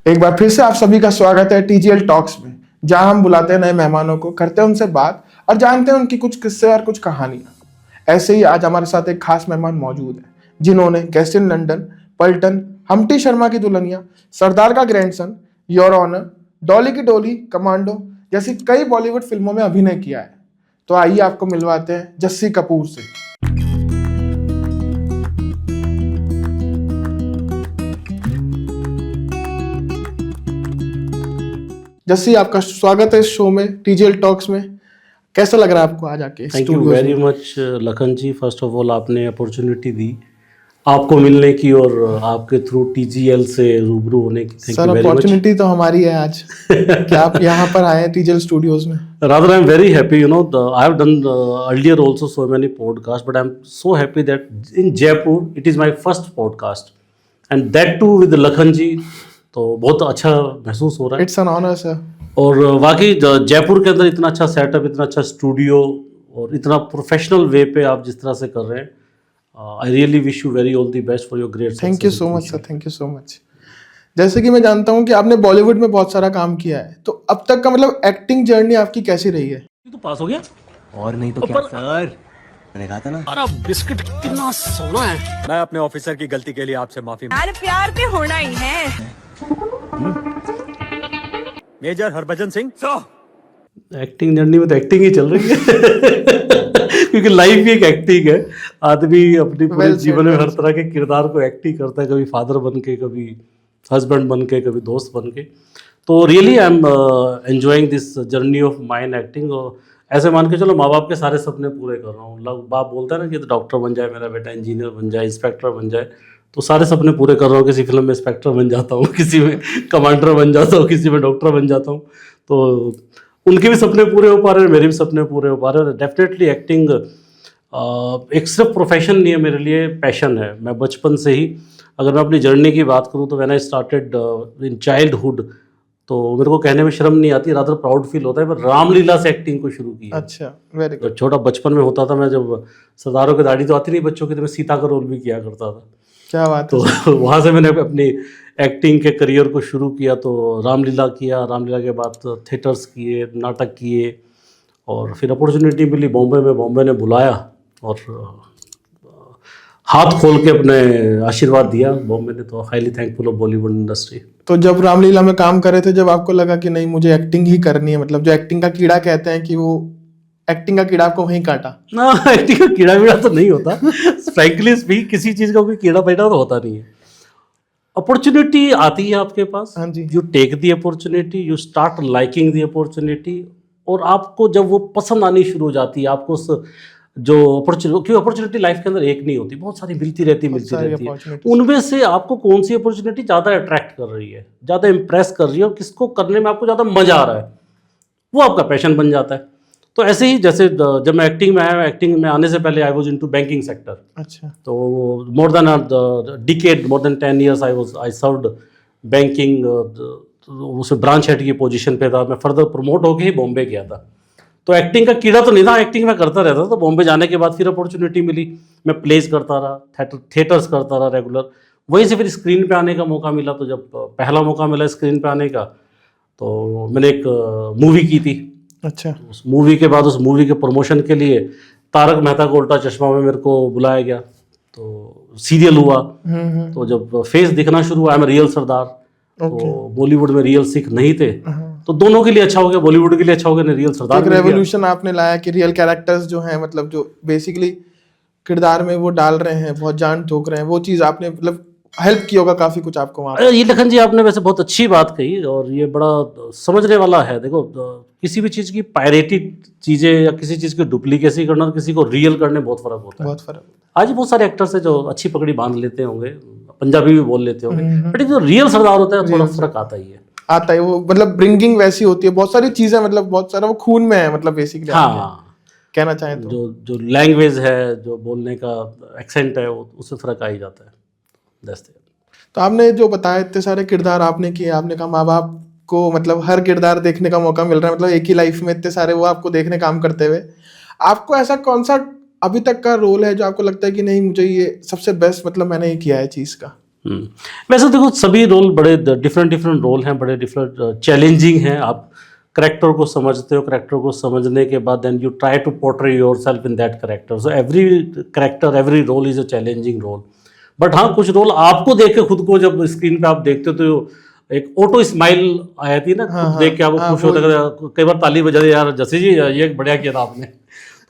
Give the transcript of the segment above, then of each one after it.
एक बार फिर से आप सभी का स्वागत है टीजीएल टॉक्स में, जहां हम बुलाते हैं नए मेहमानों को, करते हैं उनसे बात और जानते हैं उनकी कुछ किस्से और कुछ कहानियां। ऐसे ही आज हमारे साथ एक खास मेहमान मौजूद है, जिन्होंने कैस्ट इन लंदन, पलटन, हम्टी शर्मा की दुल्हनिया, सरदार का ग्रैंडसन, योर ऑनर, डॉली की डोली, कमांडो जैसी कई बॉलीवुड फिल्मों में अभिनय किया है। तो आइए आपको मिलवाते हैं जस्सी कपूर से। जस्सी, आपका स्वागत है इस शो में, टीजीएल टॉक्स में। कैसा लग रहा है आपको आज आके? Thank you very much Lakhan ji. First of all आपने अपॉर्चुनिटी दी आपको मिलने की और आपके थ्रू टीजीएल से रूबरू होने की। सर, अपॉर्चुनिटी तो हमारी है आज कि आप यहाँ पर आए हैं टीजीएल स्टूडियोज में। Rather, I'm very happy. I have done earlier also so many podcasts, but I'm so happy that in Jaipur it is my first podcast, and that too with Lakhan ji. तो बहुत अच्छा महसूस हो रहा है। It's an honour sir. और वाकई जयपुर के अंदर इतना अच्छा सेटअप, इतना अच्छा स्टूडियो और इतना प्रोफेशनल वे पे आप जिस तरह से कर रहे हैं, I really wish you very all the best for your great. Thank you so much sir, thank you so much. जैसे कि मैं जानता हूँ कि आपने बॉलीवुड में बहुत सारा काम किया है, तो अब तक का मतलब एक्टिंग जर्नी आपकी कैसी रही है? तो पास हो गया और नहीं तो क्या सर, मैंने कहा था ना। अरे बिस्किट कितना सोना है। मैं अपने ऑफिसर की गलती के लिए आपसे माफी यार, प्यार पे होना ही है। Major Harbhajan Singh. Acting journey में तो एक्टिंग ही चल रही है क्योंकि लाइफ भी एक एक्टिंग है। आदमी अपनी पूरे जीवन में हर तरह के किरदार को एक्ट ही करता है, कभी फादर बन के, कभी हस्बैंड बन के, कभी दोस्त बन के। तो really I am enjoying this journey of mine acting. और ऐसे मान के चलो माँ बाप के सारे सपने पूरे कर रहा हूँ। बाप बोलता है ना कि तो डॉक्टर बन जाए मेरा बेटा, इंजीनियर बन जाए, इंस्पेक्टर बन जाए, तो सारे सपने पूरे कर रहा हूँ। किसी फिल्म में इंस्पेक्टर बन जाता हूँ, किसी में कमांडर बन जाता हूँ, किसी में डॉक्टर बन जाता हूँ। तो उनके भी सपने पूरे हो पा रहे हैं, मेरे भी सपने पूरे हो पा रहे हैं। डेफिनेटली एक्टिंग एक सिर्फ प्रोफेशन नहीं है मेरे लिए, पैशन है। मैं बचपन से ही, अगर मैं अपनी जर्नी की बात करूँ तो when I started in childhood, तो मेरे को कहने में शर्म नहीं आती, रादर प्राउड फील होता है। मैं रामलीला से एक्टिंग को शुरू किया। अच्छा, वेरी गुड। जब छोटा बचपन में होता था मैं, जब सरदारों की दाढ़ी तो आती नहीं बच्चों की, तो मैं सीता का रोल भी किया करता था। क्या बात है। तो वहाँ से मैंने अपनी एक्टिंग के करियर को शुरू किया। तो रामलीला किया, रामलीला के बाद थिएटर्स किए, नाटक किए, और फिर अपॉर्चुनिटी मिली बॉम्बे में। बॉम्बे ने बुलाया और हाथ खोल के अपने आशीर्वाद दिया बॉम्बे ने। तो highly thankful of Bollywood industry. तो जब रामलीला में काम कर रहे थे, जब आपको लगा कि नहीं मुझे एक्टिंग ही करनी है, मतलब जो एक्टिंग का कीड़ा कहते हैं, कि वो एक्टिंग का कीड़ा आपको वहीं काटा? ना, एक्टिंग का कीड़ा वीड़ा तो नहीं होता फ्रैंकली स्पीक, किसी चीज़ का कोई कीड़ा पैदा तो होता नहीं है। अपॉर्चुनिटी आती है आपके पास, हाँ जी। You take the opportunity, you start liking the opportunity, और आपको जब वो पसंद आनी शुरू हो जाती है, आपको उस जो अपॉर्चुनिटी, क्योंकि अपॉर्चुनिटी लाइफ के अंदर एक नहीं होती, बहुत सारी मिलती रहती है। उनमें से आपको कौन सी अपॉर्चुनिटी ज़्यादा अट्रैक्ट कर रही है, ज़्यादा इंप्रेस कर रही है, और किसको करने में आपको ज़्यादा मज़ा आ रहा है, वो आपका पैशन बन जाता है। तो ऐसे ही जैसे जब मैं एक्टिंग में आया, एक्टिंग में आने से पहले I was into banking sector. अच्छा। तो more than decade, more than 10 years आई सर्व्ड बैंकिंग। उसमें ब्रांच हेड की पोजीशन पे था मैं। फर्दर प्रमोट होके ही बॉम्बे गया था। तो एक्टिंग का कीड़ा तो नहीं था, एक्टिंग में करता रहता था। तो बॉम्बे जाने के बाद फिर अपॉर्चुनिटी मिली, मैं प्लेस करता रहा, थिएटर्स करता रहा रेगुलर। वहीं से फिर स्क्रीन पे आने का मौका मिला। तो जब पहला मौका मिला स्क्रीन पे आने का, तो मैंने एक मूवी की थी। अच्छा। उस मूवी के बाद, उस मूवी के प्रमोशन के लिए तारक मेहता का उल्टा चश्मा में मेरे को बुलाया गया। तो सीरियल हुआ। तो जब फेस दिखना शुरू हुआ, मैं रियल सरदार। तो बॉलीवुड में रियल सिख नहीं थे, तो दोनों के लिए अच्छा हो गया, बॉलीवुड के लिए अच्छा हो गया, रियल सरदार। एक रेवोल्यूशन आपने लाया कि रियल कैरेक्टर्स जो हैं, मतलब जो बेसिकली किरदार में वो डाल रहे हैं, बहुत जान ठोक रहे हैं, वो चीज़ आपने मतलब हेल्प किया होगा काफ़ी कुछ आपको वहाँ। ये लखन जी आपने वैसे बहुत अच्छी बात कही, और ये बड़ा समझने वाला है। देखो, किसी भी चीज़ की पायरेटेड चीज़ें या किसी चीज़ की डुप्लीकेसी करना और किसी को रियल करने बहुत फ़र्क होता है। बहुत फ़र्क। आज बहुत सारे एक्टर्स हैं जो अच्छी पकड़ी बांध लेते होंगे, पंजाबी भी बोल लेते होंगे, बट जो रियल सरदार होता है थोड़ा फर्क आता ही है। आता है वो, मतलब ब्रिंगिंग वैसी होती है, बहुत सारी चीज़ें, मतलब बहुत सारा वो खून में है, मतलब बेसिकली। हाँ, कहना चाहें तो जो लैंग्वेज है, जो बोलने का एक्सेंट है, उससे फ़र्क आ ही जाता है। दस्ते। तो आपने जो बताया, इतने सारे किरदार आपने किए, आपने कहा माँ बाप को मतलब हर किरदार देखने का मौका मिल रहा है, मतलब एक ही लाइफ में इतने सारे वो आपको देखने काम करते हुए, आपको ऐसा कौन सा अभी तक का रोल है जो आपको लगता है कि नहीं मुझे ये सबसे बेस्ट, मतलब मैंने ये किया है चीज़ का? वैसे देखो सभी रोल बड़े डिफरेंट रोल हैं, बड़े डिफरेंट चैलेंजिंग हैं। आप करेक्टर को समझते हो, करेक्टर को समझने के बाद then you try to portray yourself in that character. So every character, every role is a challenging role. But हाँ, कुछ रोल आपको देख के खुद को जब स्क्रीन पे आप देखते हो तो एक ऑटो स्माइल आती है ना, खुद देख के आपको खुश होता है, कई बार ताली बजा दे, यार जसी जी ये बढ़िया किया था आपने।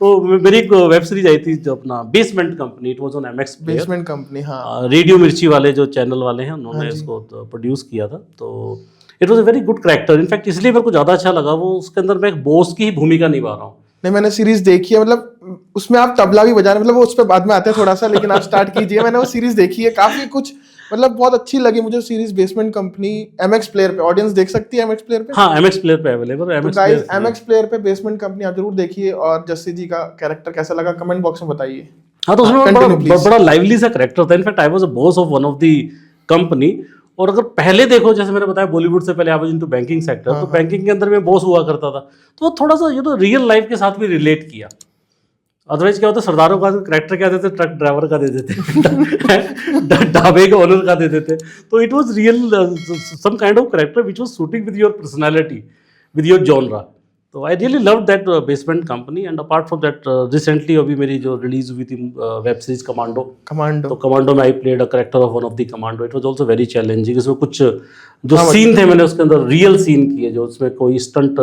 तो मेरी एक वेब सीरीज आई थी जो अपना basement company, it was on MX player. Basement company, हाँ, रेडियो मिर्ची वाले जो चैनल वाले हैं उन्होंने इसको प्रोड्यूस किया था। तो it was a very good character. In fact इसलिए मेरे को ज़्यादा अच्छा लगा, वो उसके अंदर मैं एक बॉस की ही भूमिका निभा रहा हूँ। नहीं मैंने सीरीज देखी है, मतलब उसमें आप तबला भी बजा रहे, मतलब वो उस पर बाद में आते हैं थोड़ा सा, लेकिन आप स्टार्ट कीजिए। मैंने वो सीरीज देखी है, काफी कुछ मतलब बहुत अच्छी लगी मुझे series basement company. MX player पे ऑडियंस देख सकती है, एमएक्स प्लेयर पे, हाँ एमएक्स प्लेयर पे अवेलेबल है। तो गाइस एमएक्स प्लेयर पे बेसमेंट कंपनी आप जरूर देखिए। और जस्सी जी का कैरेक्टर कैसा लगा कमेंट बॉक्स में बताइए। हाँ, तो उसमें continue, please. बड़ा लाइवली सा कैरेक्टर था। In fact I was a boss of one of the company. और अगर पहले देखो, जैसे मैंने बताया बॉलीवुड से पहले I was into banking sector, तो बैंकिंग के अंदर में बॉस हुआ करता था, तो वो थोड़ा सा रियल लाइफ के साथ भी रिलेट किया। अदरवाइज क्या होता है, सरदारों का कैरेक्टर क्या देते, ट्रक ड्राइवर का दे देते, ढाबे के ओनर का दे देते। तो it was real some kind of character which was suiting with your personality, with your genre. तो I really love that basement company. And apart from that recently अभी मेरी जो रिलीज हुई थी वेब सीरीज कमांडो, तो Commando में I played a character of one of the commando. It was also very challenging. इसमें कुछ जो सीन थे मैंने उसके अंदर रियल सीन किए, जो उसमें कोई स्टंट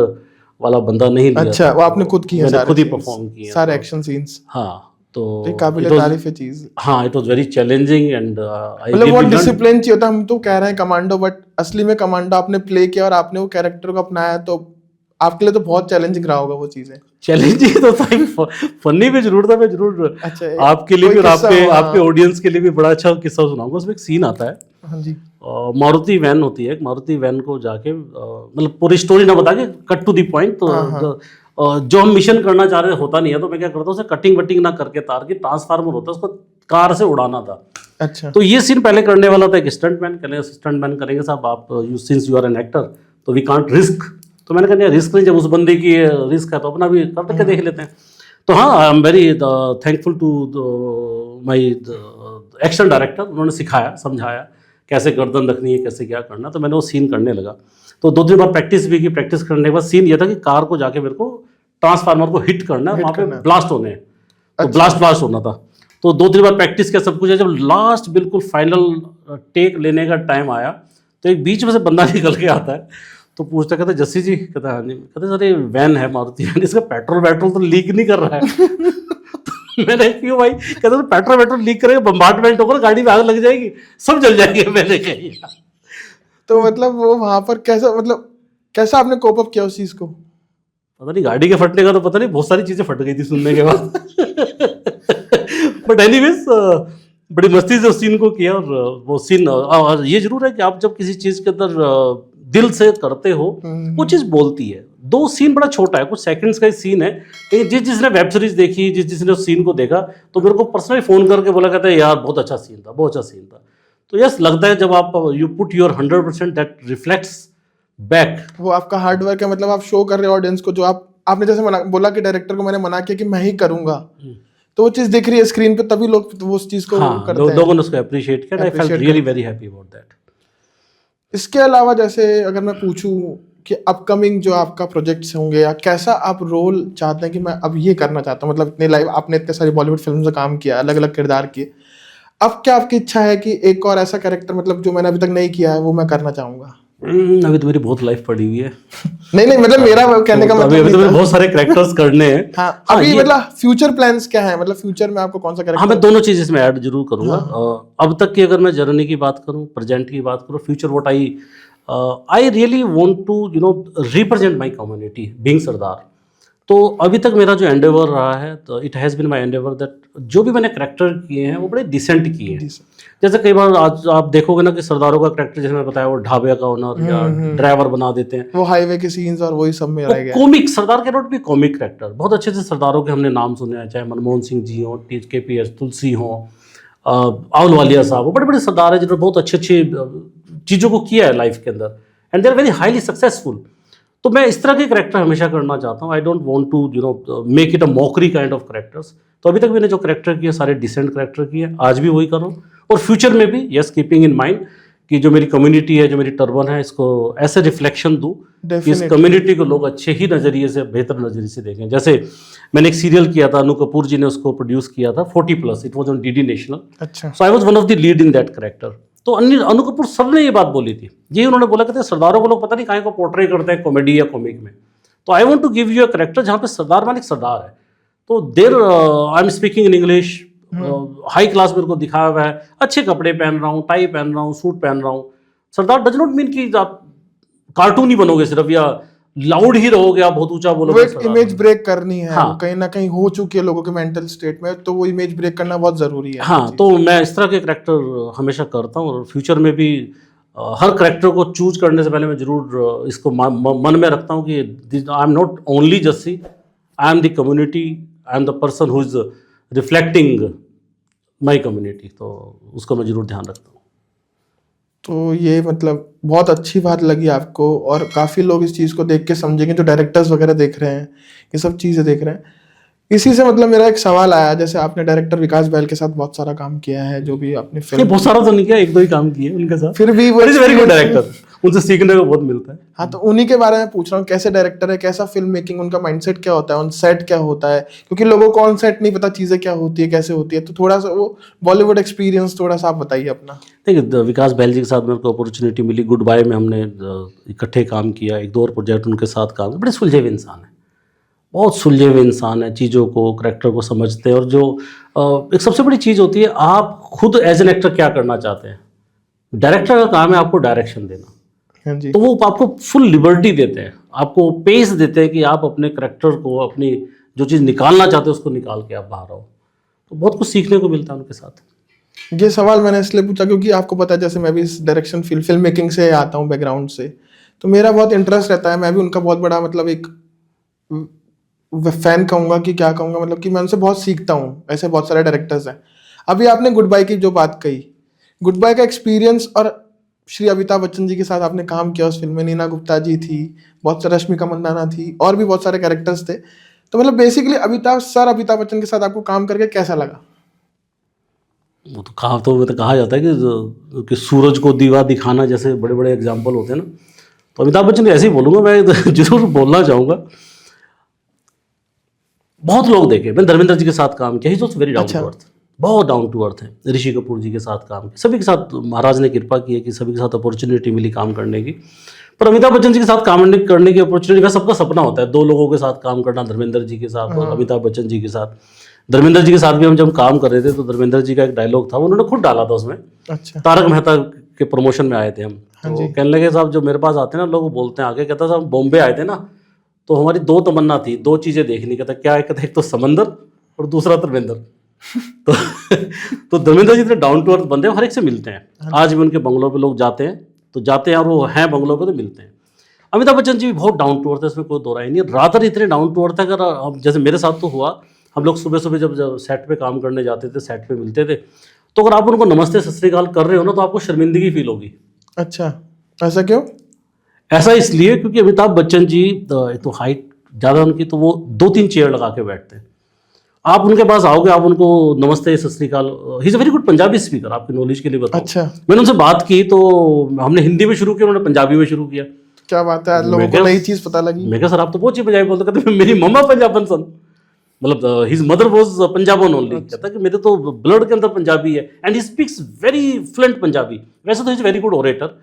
वाला बंदा नहीं लिया। अच्छा, वो आपने खुद किया? मैंने खुद ही परफॉर्म किया सारे एक्शन सीन्स। हाँ, तो काबिल तारीफ है चीज। हाँ, it was very challenging and मतलब बहुत डिसिप्लिन चाहिए होता है। हम तो कह रहे हैं कमांडो, बट असली में कमांडो आपने प्ले किया और आपने वो कैरेक्टर को अपनाया, तो आपके लिए तो बहुत चैलेंजिंग रहा होगा वो चीजें। चैलेंजिंग तो था, फनी भी जरूर था। मैं जरूर आपके लिए भी और आपके ऑडियंस के लिए भी बड़ा अच्छा किस्सा सुनाऊंगा। उसमें एक सीन आता है, हाँ जी, मारुति वैन होती है, मारुति वैन को जाके मतलब पूरी स्टोरी ना बता के कट टू दी पॉइंट, तो जो हम मिशन करना चाह रहे होता नहीं है, तो मैं क्या करता हूँ, उसे कटिंग वटिंग ना करके तार की ट्रांसफार्मर होता है उसको कार से उड़ाना था। अच्छा, तो ये सीन पहले करने वाला था एक स्टंटमैन। कहने स्टंटमैन करेंगे साहब आप, since you are an actor तो वी कांट रिस्क। तो मैंने कहा रिस्क नहीं, जब उस बंदे की रिस्क है तो अपना भी करके देख लेते हैं। तो हाँ, I am very thankful to my action director. उन्होंने सिखाया, समझाया कैसे गर्दन रखनी है, कैसे क्या करना। तो मैंने वो सीन करने लगा। तो 2 दिन बाद प्रैक्टिस भी की। प्रैक्टिस करने के बाद सीन ये था कि कार को जाके मेरे को ट्रांसफार्मर को हिट करना है, वहाँ पे ब्लास्ट होने हैं, तो ब्लास्ट होना था। तो 2 दिन बाद प्रैक्टिस किया, सब कुछ है। जब लास्ट बिल्कुल फाइनल टेक लेने का टाइम आया, तो एक बीच में से बंदा निकल के आता है, तो पूछता, कहता जस्सी जी, कहता हाँ जी, कहते सर ये वैन है मारुति वैन, इसका पेट्रोल तो लीक नहीं कर रहा है। तो मैंने क्यों भाई? कहते तो पेट्रोल लीक करेगा, बम्बार्टमेंट होगा, गाड़ी में आग लग जाएगी, सब जल जाएंगे। मैंने कहा तो मतलब वो वहां पर कैसा, मतलब कैसा आपने कोप अप किया उस चीज को? पता नहीं, गाड़ी के फटने का तो पता नहीं, बहुत सारी चीजें फट गई थी सुनने के बाद। बट एनीवेज बड़ी मस्ती से उस सीन को किया। और वो सीन, और ये जरूर है कि आप जब किसी चीज के अंदर दिल से करते हो, वो चीज बोलती है। 2 सीन बड़ा छोटा है, कुछ सेकंड्स का ही सीन है, लेकिन जिसने वेब सीरीज देखी, जिसने उस सीन को देखा, तो मेरे को पर्सनली फोन करके बोला, कहता है यार बहुत अच्छा सीन था, बहुत अच्छा सीन था। तो यस, लगता है जब आप you put your 100% that reflects back. वो आपका हार्ड वर्क है, मतलब आप शो कर रहे हो ऑडियंस को। जो आपने जैसे बोला कि डायरेक्टर को मैंने मना किया कि मैं ही करूंगा, तो वो चीज दिख रही है स्क्रीन पे, तभी लोग वो उस चीज को करते हैं। लोगों ने उसको अप्रिशिएट किया। I felt really very happy about that. इसके अलावा जैसे अगर मैं पूछूं कि अपकमिंग जो आपका प्रोजेक्ट्स होंगे, या कैसा आप रोल चाहते हैं कि मैं अब ये करना चाहता हूँ, मतलब इतने लाइव आपने इतने सारी बॉलीवुड फिल्म से काम किया, अलग अलग किरदार किए, अब क्या आपकी इच्छा है कि एक और ऐसा कैरेक्टर, मतलब जो मैंने अभी तक नहीं किया है, वो मैं करना चाहूंगा? अभी तो मेरी बहुत लाइफ पड़ी हुई है। नहीं, मतलब मेरा कहने का मतलब अभी तो मेरे बहुत सारे कैरेक्टर्स करने हैं। हाँ, अभी मतलब फ्यूचर प्लान्स क्या है, मतलब फ्यूचर में आपको कौन सा कैरेक्टर? हाँ, मैं दोनों चीज इसमें ऐड जरूर करूंगा। अब तक की अगर मैं जर्नी की बात करूं, प्रेजेंट की बात करूं, future what I really want to represent my community being sardar. तो अभी तक मेरा जो एंडेवर रहा है, तो it has been my endeavour that जो भी मैंने कैरेक्टर किए हैं वो बड़े डिसेंट किए हैं। जैसे कई बार आज आप देखोगे ना कि सरदारों का कैरेक्टर, जैसे मैंने बताया, वो ढाबे का ओनर या ड्राइवर बना देते हैं, वो हाईवे के सीन्स और वही सब में रह गया। कॉमिक सरदार के नॉट भी कॉमिक कैरेक्टर बहुत अच्छे से सरदारों के हमने नाम सुने हैं, चाहे मनमोहन सिंह जी हो, KPS तुलसी हो, आहलूवालिया साहब, वो बड़े बड़े सरदार हैं जिन्होंने बहुत अच्छी चीज़ों को किया है लाइफ के अंदर, and they are very highly successful. तो मैं इस तरह के करेक्टर हमेशा करना चाहता हूँ। I don't want to make it a mockery kind of characters. तो अभी तक मैंने जो करेक्टर किए सारे डिसेंट करेक्टर किए, आज भी वही कर रहा हूँ और फ्यूचर में भी, यस, कीपिंग इन माइंड कि जो मेरी कम्युनिटी है, जो मेरी टर्बन है, इसको ऐसे रिफ्लेक्शन दूँ कि इस कम्युनिटी को लोग अच्छे ही नज़रिए से, बेहतर नज़रिए से देखें। जैसे मैंने एक सीरियल किया था, अनु कपूर जी ने उसको प्रोड्यूस किया था, 40+, it was on DD national. अच्छा। So I was one of the lead in that character. तो अनु कपूर सर ने ये बात बोली थी, ये उन्होंने बोला कि सरदारों को लोग पता नहीं काहे को पोर्ट्रे करते हैं कॉमेडी या कॉमिक में, तो I want to give you a character जहाँ पे सरदार मालिक सरदार है। तो there I am speaking in English, high class मेरे को दिखाया हुआ है, अच्छे कपड़े पहन रहा हूँ, टाई पहन रहा हूँ, सूट पहन रहा हूँ। सरदार डज नॉट मीन कि आप कार्टून ही बनोगे सिर्फ या लाउड ही रहोगे, आप बहुत ऊंचा वो बोलोगे। एक इमेज ब्रेक करनी है, हाँ। वो कहीं ना कहीं हो चुकी है लोगों के मेंटल स्टेट में, तो वो इमेज ब्रेक करना बहुत जरूरी है। हाँ, तो मैं इस तरह के करेक्टर हमेशा करता हूँ और फ्यूचर में भी हर करेक्टर को चूज करने से पहले मैं जरूर इसको मन में रखता हूँ कि I am not only Jassi, I am the community, I am the person who is reflecting my community. तो उसको मैं जरूर ध्यान रखता हूँ। तो ये मतलब बहुत अच्छी बात लगी आपको, और काफ़ी लोग इस चीज़ को देख के समझेंगे, जो डायरेक्टर्स वगैरह देख रहे हैं, ये सब चीज़ें देख रहे हैं। इसी से मतलब मेरा एक सवाल आया, जैसे आपने डायरेक्टर विकास बैल के साथ बहुत सारा काम किया है, जो भी आपने ये फिल्म, बहुत सारा तो नहीं किया, 1-2 ही काम किए उनके साथ, फिर भी वो वेरी गुड डायरेक्टर, उनसे सीखने को बहुत मिलता है। हाँ, तो उन्हीं के बारे में पूछ रहा हूँ, कैसे डायरेक्टर है, कैसा फिल्म मेकिंग, उनका माइंडसेट क्या होता है, ऑन सेट क्या होता है, क्योंकि लोगों को ऑन सेट नहीं पता चीज़ें क्या होती है, कैसे होती है। तो थोड़ा सा वो बॉलीवुड एक्सपीरियंस थोड़ा सा आप बताइए अपना। देखिए, विकास बैल जी के साथ मेरे को अपॉर्चुनिटी मिली, गुड बाय में हमने इकट्ठे काम किया, 1-2 और प्रोजेक्ट उनके साथ काम किया। बड़े सुलझे हुए इंसान है, बहुत सुलझे हुए इंसान है, चीज़ों को, करेक्टर को समझते हैं। और जो एक सबसे बड़ी चीज़ होती है, आप खुद एज एन एक्टर क्या करना चाहते हैं। डायरेक्टर का काम है आपको डायरेक्शन देना, हाँ जी। तो वो आपको फुल लिबर्टी देते हैं, आपको पेस देते हैं कि आप अपने करेक्टर को, अपनी जो चीज़ निकालना चाहते हैं उसको निकाल के आप बाहर आओ। तो बहुत कुछ सीखने को मिलता है उनके साथ। ये सवाल मैंने इसलिए पूछा क्योंकि आपको पता है, जैसे मैं भी इस डायरेक्शन फिल्म मेकिंग से आता हूँ, बैकग्राउंड से, तो मेरा बहुत इंटरेस्ट रहता है। मैं भी उनका बहुत बड़ा मतलब एक फैन कहूँगा कि क्या कहूँगा, मतलब कि मैं उनसे बहुत सीखता हूँ। ऐसे बहुत सारे डायरेक्टर्स हैं। अभी आपने गुड बाय की जो बात कही, गुड बाय का एक्सपीरियंस, और श्री अमिताभ बच्चन जी के साथ आपने काम किया उस फिल्म में, नीना गुप्ता जी थी, बहुत सारे रश्मिका मंदाना थी, और भी बहुत सारे कैरेक्टर्स थे। तो मतलब बेसिकली अमिताभ बच्चन के साथ आपको काम करके कैसा लगा? वो तो कहा जाता है कि सूरज को दीवा दिखाना जैसे बड़े बड़े एग्जाम्पल होते हैं ना, तो अमिताभ बच्चन ऐसे ही बोलूँगा मैं। जरूर बोलना चाहूँगा, बहुत लोग देखे, मैंने धर्मेंद्र जी के साथ काम किया, he was very down to earth, बहुत डाउन टू अर्थ है। ऋषि कपूर जी के साथ काम किया, सभी के साथ महाराज ने कृपा की है कि सभी के साथ अपॉर्चुनिटी मिली काम करने की। पर अमिताभ बच्चन जी के साथ काम करने की अपॉर्चुनिटी का सबका सपना होता है, 2 लोगों के साथ काम करना, धर्मेंद्र जी के साथ और अमिताभ बच्चन जी के साथ। धर्मेंद्र जी के साथ भी हम जब काम कर रहे थे तो धर्मेंद्र जी का एक डायलॉग था, उन्होंने खुद डाला था उसमें। अच्छा। तारक मेहता के प्रमोशन में आए थे हम, हाँ तो जी। कहने लगे साहब जो मेरे पास आते हैं ना, लोग बोलते हैं आगे, कहता साहब बॉम्बे आए थे ना, तो हमारी 2 तमन्ना थी, 2 चीज़ें देखनी। कहता क्या है? कहता एक तो समंदर और दूसरा धर्मेंद्र। तो धर्मेंद्र जी इतने डाउन टू अर्थ बंदे, हर एक से मिलते हैं। आज भी उनके बंगलों पे लोग जाते हैं और वो हैं बंगलों पे तो मिलते हैं। अमिताभ बच्चन जी भी बहुत डाउन टू अर्थ है, इसमें कोई दो राय नहीं है। रादर इतने डाउन टू अर्थ है, अगर हम जैसे मेरे साथ तो हुआ, हम लोग सुबह सुबह जब सेट पे काम करने जाते थे, सेट पे मिलते थे, तो अगर आप उनको नमस्ते सत श्री अकाल कर रहे हो ना, तो आपको शर्मिंदगी फील होगी। अच्छा, ऐसा क्यों? ऐसा इसलिए क्योंकि अमिताभ बच्चन जी तो हाइट ज़्यादा उनकी, तो वो 2-3 चेयर लगा के बैठते हैं। आप उनके पास आओगे, आप उनको नमस्ते सत श्री अकाल, he is a very good Punjabi speaker, आपकी नॉलेज के लिए बताओ। अच्छा। मैंने उनसे बात की तो हमने हिंदी में शुरू किया, उन्होंने पंजाबी में शुरू किया। क्या बात है, लोगों को नई चीज़ पता लगी। मैं कहा सर आप तो बहुत अच्छी पंजाबी बोलते। कहते मेरी मम्मा पंजाबन सन, मतलब his mother was Punjaban only. कहता कि मेरे तो ब्लड के अंदर पंजाबी है, and he speaks very fluent Punjabi. वैसे तो he is very good orator,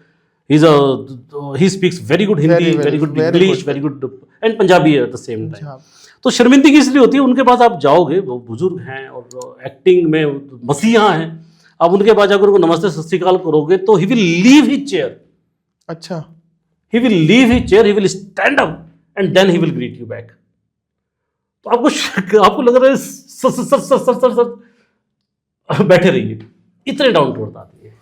he speaks very good Hindi, very good English, very good and Punjabi at the same time. तो शर्मिंदगी इसलिए होती है, उनके पास आप जाओगे, वो बुजुर्ग हैं और एक्टिंग में मसीहा हैं, आप उनके पास जाकर उनको नमस्ते सत श्री अकाल करोगे तो he will leave his chair. अच्छा। He will leave his chair, he will stand up and then he will greet you back. तो आपको लग रहा है सर बैठे रहिए, इतने डाउन टू अर्थ आती है।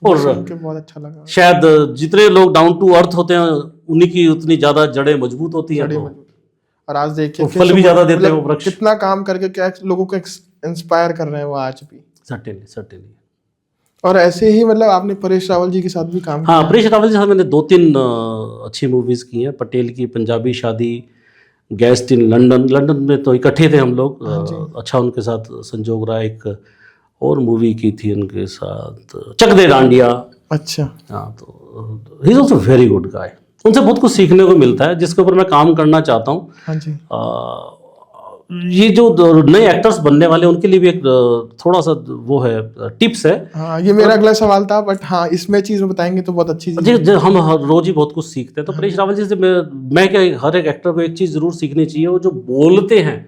और बहुत अच्छा लगा। शायद जितने लोग डाउन टू अर्थ होते हैं उन्हीं की उतनी ज्यादा जड़ें मजबूत होती हैं, और आज देखिए फल भी ज्यादा देते हैं वो वृक्ष। कितना काम करके क्या लोगों को इंस्पायर कर रहे हैं वो आज भी। सर्टेनली। और ऐसे ही मतलब आपने परेश रावल जी के साथ भी काम हाँ, परेश रावल जी के साथ मैंने 2-3 अच्छी मूवीज़ की हैं। पटेल की पंजाबी शादी, गेस्ट इन लंदन, लंदन में तो इकट्ठे थे हम लोग। अच्छा उनके साथ संजोग रहा। एक और मूवी की थी उनके साथ, चक दे डांडिया। अच्छा। हाँ, तो he is also very good guy. उनसे बहुत कुछ सीखने को मिलता है, जिसके ऊपर मैं काम करना चाहता हूँ। हाँ जी। ये जो नए एक्टर्स बनने वाले हैं, उनके लिए भी एक थोड़ा सा वो है, टिप्स है। हाँ, ये मेरा अगला सवाल था, बट हाँ इसमें चीज बताएंगे तो बहुत अच्छी चीज जी, हम हर रोज ही बहुत कुछ सीखते हैं। तो परेश रावल जी से मैं क्या, हर एक एक्टर को एक चीज़ जरूर सीखनी चाहिए, वो जो बोलते हैं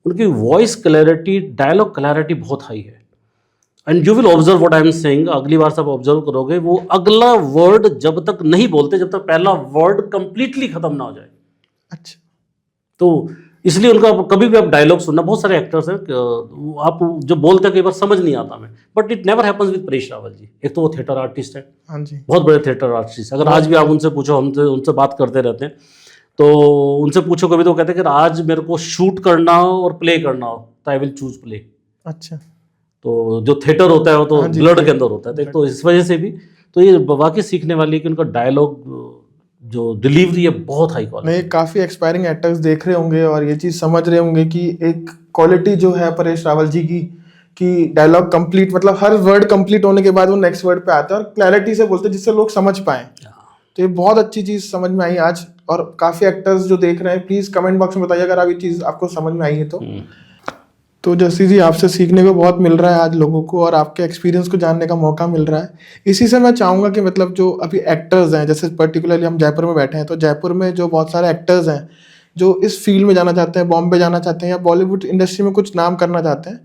उनकी वॉइस क्लैरिटी, डायलॉग क्लैरिटी बहुत हाई है। And you will observe what I am saying. अगली बार से आप ऑब्जर्व करोगे, वो अगला वर्ड जब तक नहीं बोलते, जब तक पहला वर्ड कंप्लीटली खत्म ना हो जाए। अच्छा। तो इसलिए उनका कभी भी आप डायलॉग सुनना, बहुत सारे एक्टर्स हैं आप जो बोलते हैं कई बार समझ नहीं आता हमें, but it never happens with Paresh Rawal ji. एक तो वो थिएटर आर्टिस्ट है, हाँ जी। बहुत बड़े थिएटर आर्टिस्ट। अगर आज भी आप उनसे पूछो, हम उनसे बात करते रहते हैं, तो उनसे पूछो कभी, तो कहते हैं कि आज मेरे को शूट करना हो और प्ले करना हो तो आई विल चूज प्ले। अच्छा। तो जो थिएटर होता है वो तो हाँ जी, ब्लड के अंदर होता है, तो इस वजह से भी तो ये वाकई सीखने वाली है कि उनका डायलॉग जो डिलीवरी है बहुत हाई क्वालिटी। नहीं, काफी एक्सपायरिंग एक्टर्स देख रहे होंगे और ये चीज समझ रहे होंगे कि एक क्वालिटी जो है परेश रावल जी की, कि डायलॉग कंप्लीट, मतलब हर वर्ड कंप्लीट होने के बाद वो नेक्स्ट वर्ड पे आता है और क्लैरिटी से बोलते हैं जिससे लोग समझ पाए। तो ये बहुत अच्छी चीज समझ में आई आज। और काफी एक्टर्स जो देख रहे हैं, प्लीज कमेंट बॉक्स में बताइए अगर आप ये चीज आपको समझ में आई है तो जस्सी जी, आपसे सीखने को बहुत मिल रहा है आज लोगों को, और आपके एक्सपीरियंस को जानने का मौका मिल रहा है। इसी से मैं चाहूँगा कि मतलब जो अभी एक्टर्स हैं, जैसे पर्टिकुलरली हम जयपुर में बैठे हैं, तो जयपुर में जो बहुत सारे एक्टर्स हैं जो इस फील्ड में जाना चाहते हैं, बॉम्बे जाना चाहते हैं या बॉलीवुड इंडस्ट्री में कुछ नाम करना चाहते हैं,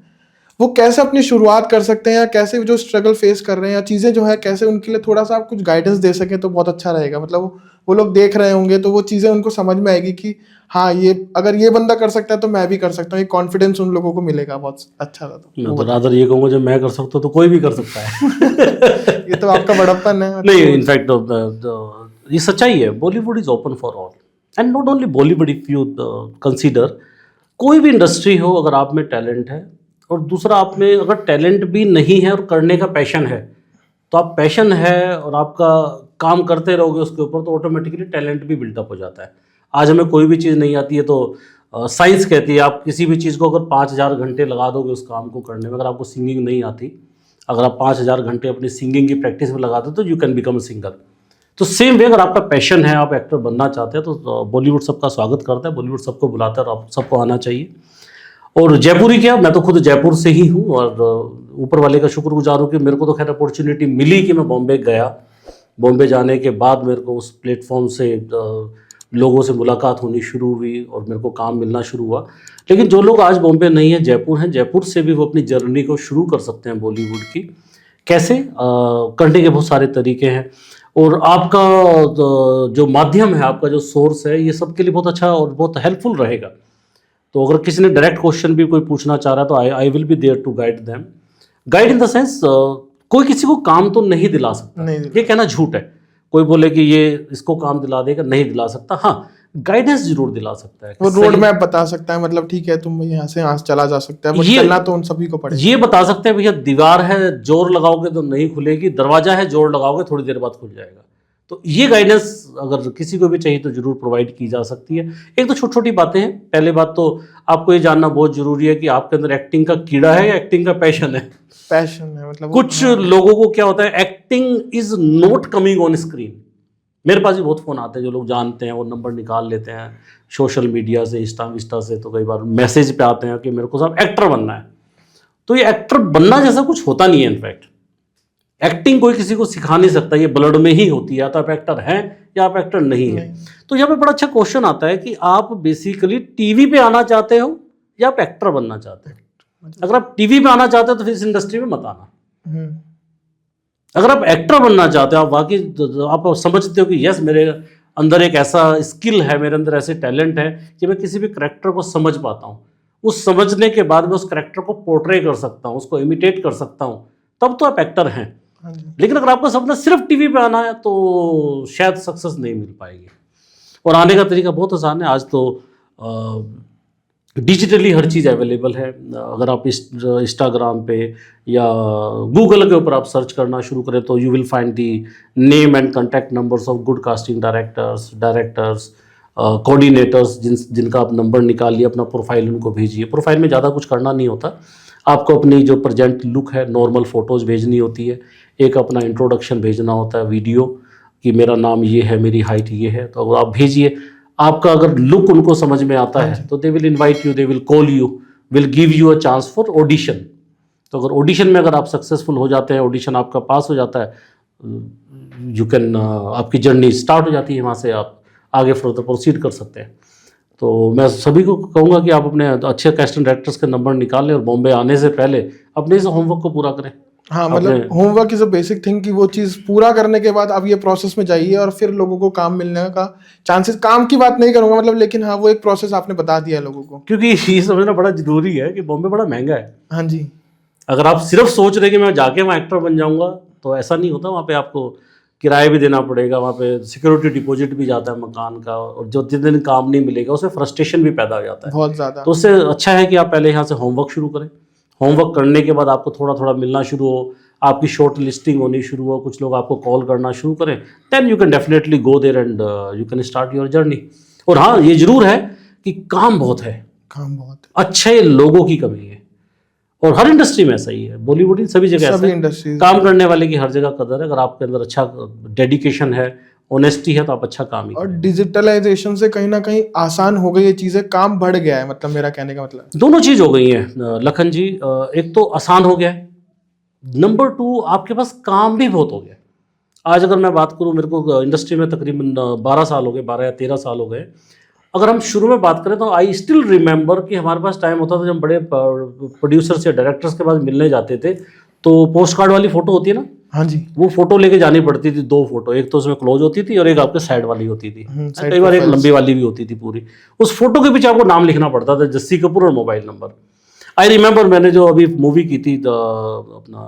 वो कैसे अपनी शुरुआत कर सकते हैं, या कैसे जो स्ट्रगल फेस कर रहे हैं या चीज़ें जो है कैसे उनके लिए थोड़ा सा आप कुछ गाइडेंस दे सकें तो बहुत अच्छा रहेगा। मतलब वो लोग देख रहे होंगे तो वो चीज़ें उनको समझ में आएगी कि हाँ, ये अगर ये बंदा कर सकता है तो मैं भी कर सकता हूँ। ये कॉन्फिडेंस उन लोगों को मिलेगा, बहुत अच्छा था। मैं तो रादर ये कहूँगा, जब मैं कर सकता हूँ तो कोई भी कर सकता है। ये तो आपका बड़प्पन है। नहीं, इनफैक्ट ये सच्चाई है। Bollywood is open for all, and not only Bollywood. If you consider कोई भी इंडस्ट्री हो, अगर आप में टैलेंट है, और दूसरा आप में अगर टैलेंट भी नहीं है और करने का पैशन है, तो आप पैशन है और आपका काम करते रहोगे उसके ऊपर, तो ऑटोमेटिकली टैलेंट भी बिल्टअप हो जाता है। आज हमें कोई भी चीज़ नहीं आती है तो साइंस कहती है आप किसी भी चीज़ को अगर 5000 घंटे लगा दोगे उस काम को करने में, अगर आपको सिंगिंग नहीं आती, अगर आप 5000 घंटे अपनी सिंगिंग की प्रैक्टिस में लगा दो तो you can become a singer. तो सेम वे, अगर आपका पैशन है, आप एक्टर बनना चाहते हैं, तो बॉलीवुड सबका स्वागत करता है, बॉलीवुड सबको बुलाता है और आप सबको आना चाहिए। और जयपुरी क्या, मैं तो खुद जयपुर से ही हूँ, और ऊपर वाले का शुक्रगुजार हूँ कि मेरे को तो खैर अपॉर्चुनिटी मिली कि मैं बॉम्बे गया। बॉम्बे जाने के बाद मेरे को उस प्लेटफॉर्म से लोगों से मुलाकात होनी शुरू हुई और मेरे को काम मिलना शुरू हुआ। लेकिन जो लोग आज बॉम्बे नहीं है, जयपुर हैं, जयपुर से भी वो अपनी जर्नी को शुरू कर सकते हैं बॉलीवुड की। कैसे करने के बहुत सारे तरीके हैं, और आपका जो माध्यम है, आपका जो सोर्स है, ये सबके लिए बहुत अच्छा और बहुत हेल्पफुल रहेगा। तो अगर किसी ने डायरेक्ट क्वेश्चन भी कोई पूछना चाह रहा है तो I will be there to guide them. Guide in the sense, कोई किसी को काम तो नहीं दिला सकता, ये कहना झूठ है। कोई बोले कि ये इसको काम दिला देगा, नहीं दिला सकता। हाँ, गाइडेंस जरूर दिला सकता है, वो रोड मैप बता सकता है, मतलब ठीक है तुम यहाँ से यहाँ चला जा सकता है, बस चलना तो उन सभी को पड़ेगा। ये बता सकते हैं भैया, दीवार है जोर लगाओगे तो नहीं खुलेगी, दरवाजा है जोर लगाओगे थोड़ी देर बाद खुल जाएगा। तो ये गाइडेंस अगर किसी को भी चाहिए तो जरूर प्रोवाइड की जा सकती है। एक तो छोटी छोटी बातें हैं। पहले बात तो आपको ये जानना बहुत जरूरी है कि आपके अंदर एक्टिंग का कीड़ा है या एक्टिंग का पैशन है। पैशन है, मतलब कुछ लोगों को क्या होता है, acting is not coming on screen. मेरे पास भी बहुत फ़ोन आते हैं, जो लोग जानते हैं वो नंबर निकाल लेते हैं सोशल मीडिया से, इंस्टा से, तो कई बार मैसेज पे आते हैं कि मेरे को साहब एक्टर बनना है। तो ये एक्टर बनना जैसा कुछ होता नहीं है। इनफैक्ट एक्टिंग कोई किसी को सिखा नहीं सकता, ये ब्लड में ही होती है। या तो आप एक्टर हैं या आप एक्टर नहीं है। तो यहाँ पे बड़ा अच्छा क्वेश्चन आता है कि आप बेसिकली टीवी पे आना चाहते हो या आप एक्टर बनना चाहते हो। अगर आप टीवी पे आना चाहते हो तो फिर इस इंडस्ट्री में मत आना। अगर आप एक्टर बनना चाहते हो, आप वाकई आप समझते हो कि यस, मेरे अंदर एक ऐसा स्किल है, मेरे अंदर ऐसे टैलेंट है कि मैं किसी भी करेक्टर को समझ पाता हूँ, उस समझने के बाद मैं उस करेक्टर को पोर्ट्रे कर सकता हूँ, उसको इमिटेट कर सकता हूँ, तब तो आप एक्टर हैं। लेकिन अगर आपका सपना सिर्फ टीवी पे आना है तो शायद सक्सेस नहीं मिल पाएगी। और आने का तरीका बहुत आसान है। आज तो डिजिटली हर चीज़ अवेलेबल है। अगर आप इंस्टाग्राम पे या गूगल के ऊपर आप सर्च करना शुरू करें तो you will find the name and contact numbers of good casting directors coordinators जिनका आप नंबर निकालिए, अपना प्रोफाइल उनको भेजिए। प्रोफाइल में ज़्यादा कुछ करना नहीं होता, आपको अपनी जो प्रेजेंट लुक है, नॉर्मल फ़ोटोज़ भेजनी होती है, एक अपना इंट्रोडक्शन भेजना होता है, वीडियो कि मेरा नाम ये है, मेरी हाइट ये है, तो अगर आप भेजिए, आपका अगर लुक उनको समझ में आता है तो they will invite you, they will call you, will give you a chance for audition. तो अगर ऑडिशन में अगर आप सक्सेसफुल हो जाते हैं, ऑडिशन आपका पास हो जाता है, यू कैन आपकी जर्नी स्टार्ट हो जाती है, वहाँ से आप आगे फर्दर प्रोसीड कर सकते हैं। तो मैं सभी को कहूँगा कि आप अपने अच्छे कास्टिंग डायरेक्टर्स के नंबर निकालें और बॉम्बे आने से पहले अपने इस होमवर्क को पूरा करें। हाँ, मतलब homework is a basic thing कि वो चीज़ पूरा करने के बाद आप ये प्रोसेस में जाइए और फिर लोगों को काम मिलने का चांसेस, काम की बात नहीं करूँगा मतलब, लेकिन हाँ वो एक प्रोसेस आपने बता दिया है लोगों को। क्योंकि ये समझना बड़ा जरूरी है कि बॉम्बे बड़ा महंगा है। हाँ जी। अगर आप सिर्फ सोच रहे कि मैं जाके वहाँ एक्टर बन जाऊँगा तो ऐसा नहीं होता। वहाँ पे आपको किराया भी देना पड़ेगा, वहाँ पे सिक्योरिटी डिपॉजिट भी जाता है मकान का, और जो जितने दिन काम नहीं मिलेगा उसमें फ्रस्ट्रेशन भी पैदा हो जाता है बहुत ज़्यादा। तो उससे अच्छा है कि आप पहले यहाँ से होमवर्क शुरू करें। होमवर्क करने के बाद आपको थोड़ा थोड़ा मिलना शुरू हो, आपकी शॉर्ट लिस्टिंग होनी शुरू हो, कुछ लोग आपको कॉल करना शुरू करें, then you can definitely go there and you can start your journey. और हाँ, ये जरूर है कि काम बहुत है, काम बहुत, अच्छे लोगों की कमी है, और हर इंडस्ट्री में ऐसा ही है, बॉलीवुड ही सभी जगह ऐसा सभी है। इंडस्ट्रीज काम करने वाले की हर जगह कदर है। अगर आपके अंदर अच्छा डेडिकेशन है, ऑनेस्टी है, तो आप अच्छा काम ही और करेंगे। डिजिटलाइजेशन से कहीं ना कहीं आसान हो गई ये चीज़ें, काम बढ़ गया है, मतलब मेरा कहने का मतलब। दोनों चीज़ हो गई हैं लखन जी। एक तो आसान हो गया है, नंबर 2 आपके पास काम भी बहुत हो गया है। आज अगर मैं बात करूं, मेरे को इंडस्ट्री में तकरीबन 12 साल हो गए, 12 या 13 साल हो गए। अगर हम शुरू में बात करें तो आई स्टिल रिमेंबर कि हमारे पास टाइम होता था जब बड़े प्रोड्यूसर्स या डायरेक्टर्स के पास मिलने जाते थे तो पोस्ट कार्ड वाली फ़ोटो होती है ना, हाँ जी। वो फोटो लेके जानी पड़ती थी, 2 फोटो, एक तो उसमें क्लोज होती थी और एक आपके साइड वाली होती थी, side कई बार एक profiles। लंबी वाली भी होती थी पूरी। उस फोटो के पीछे आपको नाम लिखना पड़ता था, जस्सी कपूर और मोबाइल नंबर। आई रिमेंबर मैंने जो अभी मूवी की थी अपना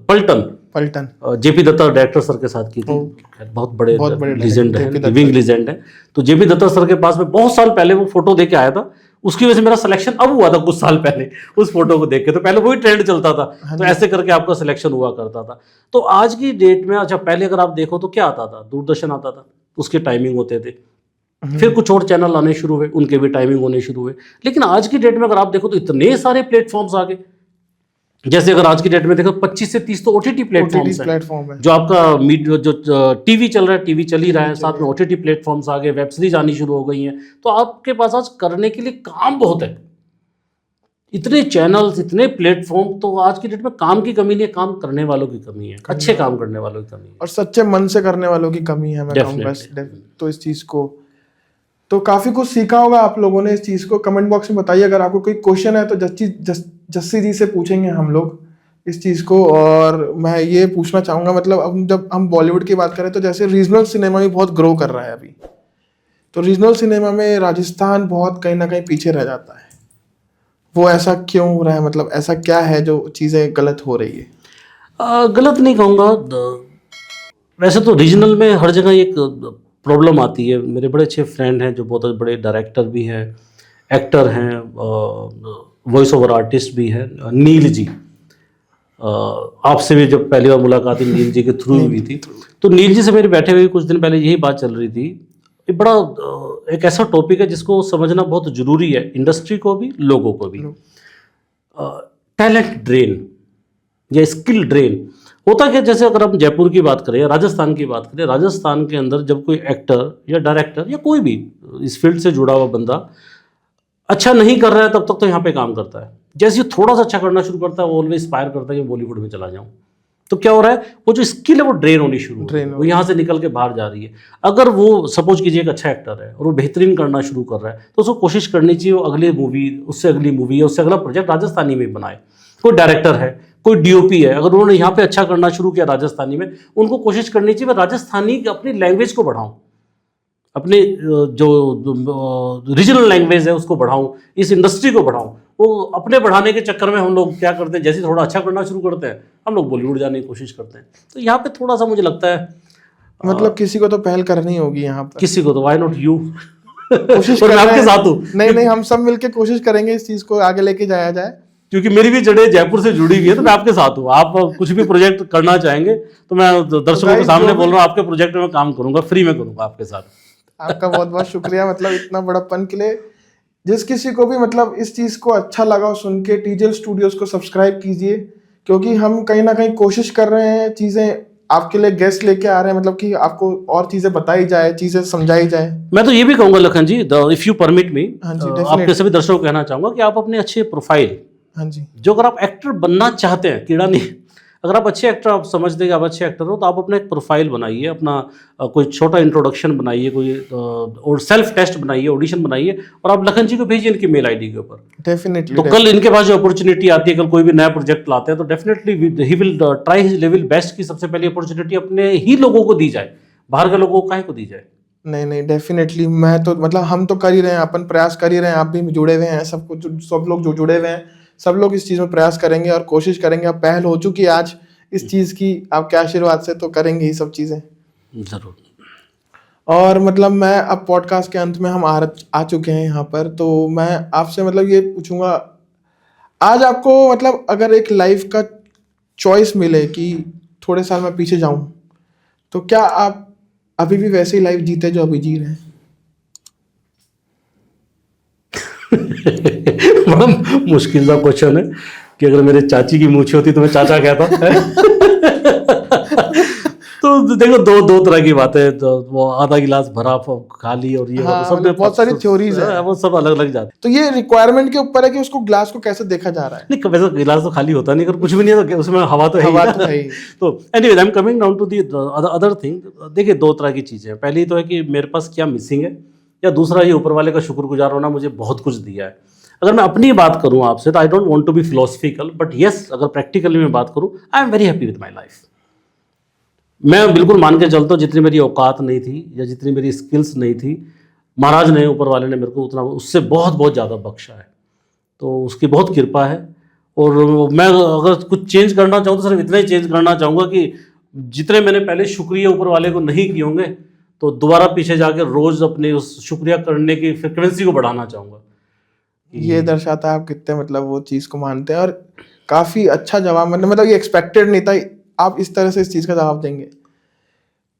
पलटन, जेपी दत्ता डायरेक्टर सर के साथ की थी, बहुत बड़े लीजेंड है, लिविंग लीजेंड है। तो जेपी दत्ता सर के पास में बहुत साल पहले वो फोटो दे के आया था, उसकी वजह से मेरा सिलेक्शन अब हुआ था कुछ साल पहले उस फोटो को देख के। तो पहले वही ट्रेंड चलता था, तो ऐसे करके आपका सिलेक्शन हुआ करता था। तो आज की डेट में, अच्छा पहले अगर आप देखो तो क्या आता था, दूरदर्शन आता था, उसके टाइमिंग होते थे, फिर कुछ और चैनल आने शुरू हुए, उनके भी टाइमिंग होने शुरू हुए। लेकिन आज की डेट में अगर आप देखो तो इतने सारे प्लेटफॉर्म्स आ गए। जैसे अगर आज की डेट में देखो 25 से 30 तो ओटीटी प्लेटफॉर्म्स हैं, जो आपका जो टीवी चल रहा है, टीवी चल ही रहा है, साथ में ओटीटी प्लेटफॉर्म्स आ गए, वेब सीरीज आनी शुरू हो गई हैं। तो आपके पास आज करने के लिए काम बहुत है, इतने चैनल्स, इतने प्लेटफॉर्म। तो आज की डेट में काम की कमी नहीं है, काम करने वालों की कमी है, अच्छे काम करने वालों की कमी है, और सच्चे मन से करने वालों की कमी है, मैं कहूँगा। तो इस चीज़ को तो काफ़ी कुछ सीखा होगा आप लोगों ने इस चीज़ को। कमेंट बॉक्स में बताइए, अगर आपको कोई क्वेश्चन है तो जस्सी जी से पूछेंगे हम लोग इस चीज़ को। और मैं ये पूछना चाहूँगा, मतलब अब जब हम बॉलीवुड की बात करें तो जैसे रीजनल सिनेमा भी बहुत ग्रो कर रहा है अभी, तो रीजनल सिनेमा में राजस्थान बहुत कहीं ना कहीं पीछे रह जाता है। वो ऐसा क्यों हो रहा है, मतलब ऐसा क्या है जो चीज़ें गलत हो रही है? गलत नहीं कहूँगा, वैसे तो रीजनल में हर जगह एक प्रॉब्लम आती है। मेरे बड़े अच्छे फ्रेंड हैं जो बहुत बड़े डायरेक्टर भी हैं, एक्टर हैं, वॉइस ओवर आर्टिस्ट भी हैं, नील जी। आपसे भी जब पहली बार मुलाकात नील जी के थ्रू हुई थी, तो नील जी से मेरे बैठे हुए कुछ दिन पहले यही बात चल रही थी। ये बड़ा एक ऐसा टॉपिक है जिसको समझना बहुत ज़रूरी है, इंडस्ट्री को भी, लोगों को भी। टैलेंट ड्रेन या स्किल ड्रेन होता क्या, जैसे अगर हम जयपुर की बात करें या राजस्थान की बात करें, राजस्थान के अंदर जब कोई एक्टर या डायरेक्टर या कोई भी इस फील्ड से जुड़ा हुआ बंदा अच्छा नहीं कर रहा है, तब तक तो यहाँ पे काम करता है। जैसे ही थोड़ा सा अच्छा करना शुरू करता है, वो ऑलवेज इंस्पायर करता है कि बॉलीवुड में चला जाऊँ। तो क्या हो रहा है, वो जो स्किल है वो ड्रेन होनी शुरू हो रही है, वो यहाँ से निकल के बाहर जा रही है। अगर वो सपोज कीजिए एक अच्छा एक्टर है और वो बेहतरीन करना शुरू कर रहा है, तो उसको कोशिश करनी चाहिए वो अगली मूवी, उससे अगली मूवी या उससे अगला प्रोजेक्ट राजस्थानी में बनाए। कोई डायरेक्टर है, कोई डीओपी है, अगर उन्होंने यहाँ पे अच्छा करना शुरू किया राजस्थानी में, उनको कोशिश करनी चाहिए मैं राजस्थानी अपनी लैंग्वेज को बढ़ाऊँ, अपने जो रीजनल लैंग्वेज है उसको बढ़ाऊँ, इस इंडस्ट्री को बढ़ाऊँ। वो अपने बढ़ाने के चक्कर में हम लोग क्या करते हैं, जैसे थोड़ा अच्छा करना शुरू करते हैं, हम लोग बॉलीवुड जाने की कोशिश करते हैं। तो यहाँ पे थोड़ा सा मुझे लगता है मतलब किसी को तो पहल करनी होगी यहाँ पर, किसी को तो, व्हाई नॉट यू। कोशिश और कर मैं रहे आपके हैं। साथ हूँ। नहीं, हम सब मिलके कोशिश करेंगे इस चीज को आगे लेके जाया जाए। क्योंकि मेरी भी जड़ें जयपुर से जुड़ी हुई है, तो मैं आपके साथ हूँ। आप कुछ भी प्रोजेक्ट करना चाहेंगे तो मैं दर्शकों के guys, सामने जो बोल भी- रहा हूँ, आपके प्रोजेक्ट में काम करूंगा, फ्री में करूंगा आपके साथ। आपका बहुत बहुत शुक्रिया, मतलब इतना बड़प्पन के लिए। जिस किसी को भी मतलब इस चीज को अच्छा लगा हो सुन के, टीजीएल स्टूडियोज को सब्सक्राइब कीजिए, क्योंकि हम कहीं ना कहीं कोशिश कर रहे हैं, चीजें आपके लिए गेस्ट लेके आ रहे हैं, मतलब कि आपको और चीजें बताई जाए, चीजें समझाई जाए। मैं तो ये भी कहूंगा लखन जी, इफ यू परमिट मी, हाँ जी, आपके definitely। सभी दर्शकों को कहना चाहूंगा कि आप अपने अच्छे प्रोफाइल, हाँ जी, जो अगर आप एक्टर बनना चाहते हैं, कीड़ा नहीं, अगर आप अच्छे एक्टर, आप समझते हैं कि आप अच्छे एक्टर हो, तो आप अपना एक प्रोफाइल बनाइए, अपना कोई छोटा इंट्रोडक्शन बनाइए, कोई और सेल्फ टेस्ट बनाइए, ऑडिशन बनाइए, और आप लखन जी को भेजिए इनकी मेल आईडी के ऊपर। डेफिनेटली। तो कल इनके पास जो अपॉर्चुनिटी आती है, कल कोई भी नया प्रोजेक्ट लाते हैं, तो definitely he will try his level best की सबसे पहली अपॉर्चुनिटी अपने ही लोगों को दी जाए, बाहर के लोगों को काहे को दी जाए। नहीं, डेफिनेटली। मैं तो मतलब हम तो कर ही रहे हैं, अपन प्रयास कर ही रहे हैं, आप भी जुड़े हुए हैं, सब कुछ, सब लोग जो जुड़े हुए हैं, सब लोग इस चीज में प्रयास करेंगे और कोशिश करेंगे। अब पहल हो चुकी है आज इस चीज की, आपके आशीर्वाद से तो करेंगे ही सब चीजें। जरूर। और मतलब मैं अब पॉडकास्ट के अंत में हम आ चुके हैं यहाँ पर, तो मैं आपसे मतलब ये पूछूंगा, आज आपको मतलब अगर एक लाइफ का चॉइस मिले कि थोड़े साल मैं पीछे जाऊं, तो क्या आप अभी भी वैसी लाइफ जीते जो अभी जी रहे हैं? बड़ा मुश्किल सा क्वेश्चन है कि अगर मेरे चाची की मूछी होती तो मैं चाचा कहता। तो देखो, दो तरह की बातें, तो वो आधा गिलास भरा खाली और ये हाँ, सब मतलब बहुत सारी थ्योरीज है। वो सब अलग अलग जाते तो ये रिक्वायरमेंट के ऊपर है कि उसको ग्लास को कैसे देखा जा रहा है। नहीं, वैसे गिलास तो खाली होता नहीं, अगर कुछ भी नहीं है तो उसमें हवा तो है हवा ही तो है ही। तो anyway, I am coming down to the other thing. देखिए, दो तरह की चीजें हैं। पहली तो है कि मेरे पास क्या मिसिंग है, या दूसरा ये ऊपर वाले का शुक्रगुजार होना, मुझे बहुत कुछ दिया है। अगर मैं अपनी बात करूं आपसे, तो I don't want to be philosophical, but yes, अगर प्रैक्टिकली मैं बात करूं, I am very happy with my life. मैं बिल्कुल मान के चलता हूँ, जितनी मेरी औकात नहीं थी या जितनी मेरी स्किल्स नहीं थी, महाराज ने, ऊपर वाले ने मेरे को उतना, उससे बहुत बहुत ज़्यादा बख्शा है, तो उसकी बहुत कृपा है। और मैं अगर कुछ चेंज करना चाहूँ तो सिर्फ इतना ही चेंज करना चाहूँगा कि जितने मैंने पहले शुक्रिया ऊपर वाले को नहीं किए होंगे, तो दोबारा पीछे जाके रोज़ अपने उस शुक्रिया करने की फ्रिक्वेंसी को बढ़ाना चाहूँगा। ये दर्शाता है आप कितने मतलब वो चीज को मानते हैं, और काफी अच्छा जवाब, मतलब ये एक्सपेक्टेड नहीं था आप इस तरह से इस चीज का जवाब देंगे।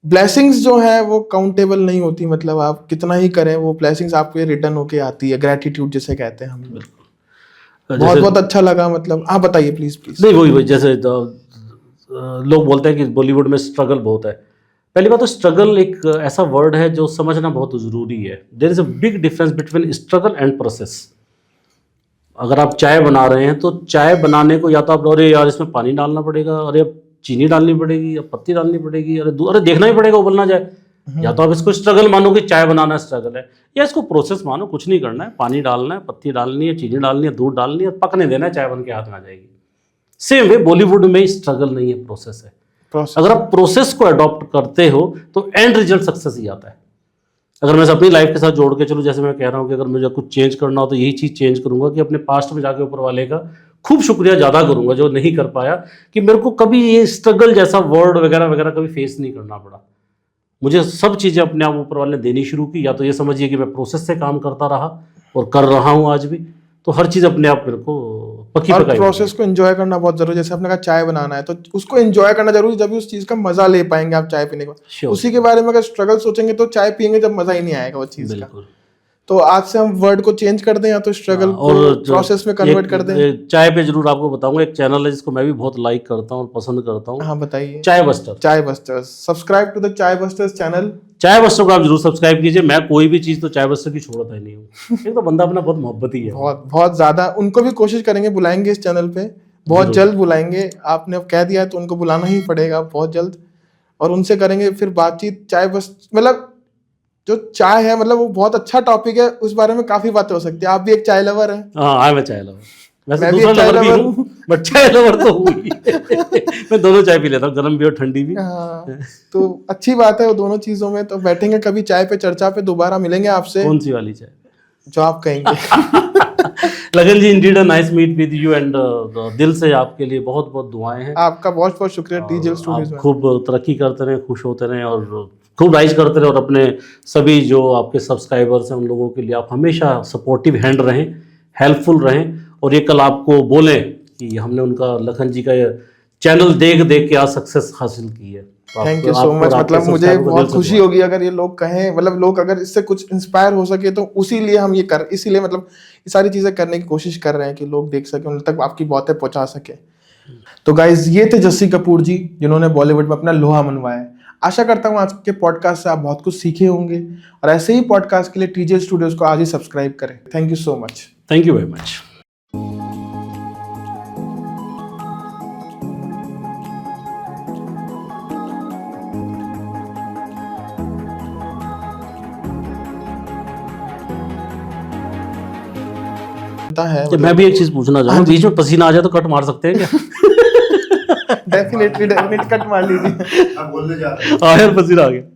ब्लेसिंग्स जो है वो काउंटेबल नहीं होती, मतलब आप कितना ही करें वो ब्लेसिंग्स आपको रिटर्न होके आती है, ग्रेटिट्यूड जिसे कहते हैं हम। बहुत बहुत अच्छा लगा, मतलब आप बताइए प्लीज प्लीज। नहीं, वही जैसे लोग बोलते हैं कि बॉलीवुड में स्ट्रगल बहुत है। पहली बात तो स्ट्रगल एक ऐसा वर्ड है जो समझना बहुत ज़रूरी है। There is a big difference between struggle and process. अगर आप चाय बना रहे हैं, तो चाय बनाने को या तो आप, अरे यार इसमें पानी डालना पड़ेगा, अरे चीनी डालनी पड़ेगी या पत्ती डालनी पड़ेगी, अरे देखना ही पड़ेगा उबल ना जाए, या तो आप इसको स्ट्रगल मानो कि चाय बनाना स्ट्रगल है, या इसको प्रोसेस मानो, कुछ नहीं करना है, पानी डालना है, पत्ती डालनी है, चीनी डालनी है, दूध डालनी है, पकने देना है, चाय बन के हाथ में आ जाएगी। सेम वे बॉलीवुड में स्ट्रगल नहीं है, प्रोसेस है। अगर आप प्रोसेस को अडॉप्ट करते हो तो एंड रिजल्ट सक्सेस ही आता है। अगर मैं अपनी लाइफ के साथ जोड़ के चलूँ, जैसे मैं कह रहा हूँ कि अगर मुझे कुछ चेंज करना हो तो यही चीज़ चेंज करूंगा कि अपने पास्ट में जाके ऊपर वाले का खूब शुक्रिया ज़्यादा करूंगा जो नहीं कर पाया, कि मेरे को कभी ये स्ट्रगल जैसा वर्ड वगैरह वगैरह कभी फेस नहीं करना पड़ा। मुझे सब चीज़ें अपने आप ऊपर वाले ने देनी शुरू की, या तो ये समझिए कि मैं प्रोसेस से काम करता रहा और कर रहा हूँ आज भी, तो हर चीज़ अपने आप मेरे को पक्की और पकाई। प्रोसेस को एंजॉय करना बहुत जरूरी है। जैसे आपने कहा चाय बनाना है, तो उसको एंजॉय करना जरूरी, जब भी उस चीज का मजा ले पाएंगे आप चाय पीने के बाद। Sure. उसी के बारे में अगर स्ट्रगल सोचेंगे तो चाय पियेंगे जब मजा ही नहीं आएगा वो चीज का। बिल्कुल। तो आज से हम वर्ड को चेंज कर दें, या तो स्ट्रगल को प्रोसेस में कन्वर्ट कर दें। चाय पे जरूर आपको बताऊंगा, एक चैनल है जिसको मैं भी बहुत लाइक करता हूँ और पसंद करता हूँ, हाँ बताइए। चाय बस्टर। चाय बस्टर्स, सब्सक्राइब टू द चाय बस्टर्स चैनल। चाय बस्टर को आप जरूर सब्सक्राइब कीजिए। मैं कोई भी चीज़ तो चाय बस्टर की छोड़ता ही नहीं हूँ। एक तो बंदा अपना बहुत मोहब्बती है, बहुत बहुत ज्यादा। उनको भी कोशिश करेंगे, बुलाएंगे इस चैनल पे, बहुत जल्द बुलाएंगे। आपने अब कह दिया है तो उनको बुलाना ही पड़ेगा बहुत जल्द, और उनसे करेंगे फिर बातचीत। चाय बस मतलब जो चाय है, मतलब वो बहुत अच्छा टॉपिक है, उस बारे में काफी बातें हो सकती है। आप भी एक चाय लवर हैं। हाँ, मैं चाय लवर, वैसे मैं भी दूसरा एक चाय लवर भी लवर हूँ, बट चाय लवर तो हूँ ही। मैं दोनों चाय पी लेता हूँ, गर्म भी और ठंडी भी। हाँ, तो अच्छी बात है वो दोनों चीजों में। तो बैठेंगे कभी चाय पे, चर्चा पे दोबारा मिलेंगे आपसे, कौन सी वाली चाय? जो आप कहेंगे। Lagan ji, indeed a nice meet with you, and दिल से आपके लिए बहुत बहुत दुआएं हैं। आपका बहुत बहुत शुक्रिया टीजीएल स्टूडियोज आप में। खूब तरक्की करते रहें, खुश होते रहें, और खूब राइज करते रहे और अपने सभी जो आपके सब्सक्राइबर्स हैं उन लोगों के लिए आप हमेशा सपोर्टिव हैंड रहें, हेल्पफुल रहें। और ये कल आपको बोलें कि हमने उनका लखन जी का चैनल देख देख के आज सक्सेस हासिल की है। तो थैंक यू आपको- सो आपको मच। और आपके मतलब मुझे subscriber को बहुत दिल से खुशी दुआ। होगी अगर ये लोग कहें, मतलब लोग अगर इससे कुछ इंस्पायर हो सके तो उसी लिए हम ये कर, इसीलिए मतलब ये सारी चीजें करने की कोशिश कर रहे हैं कि लोग देख सके, उन तक आपकी बातें पहुंचा सके। तो गाइज ये थे जस्सी कपूर जी जिन्होंने बॉलीवुड में अपना लोहा मनवाया है। आशा करता हूँ आज के पॉडकास्ट से आप बहुत कुछ सीखे होंगे और ऐसे ही पॉडकास्ट के लिए टीजीएल स्टूडियोज को आज ही सब्सक्राइब करें। Thank you so much. Thank you very much. है मैं भी एक चीज पूछना चाहूँगा, बीच में पसीना आ जाए तो कट मार सकते हैं क्या? डेफिनेटली कट मार लीजिए। हाँ यार, पसीना आ गया।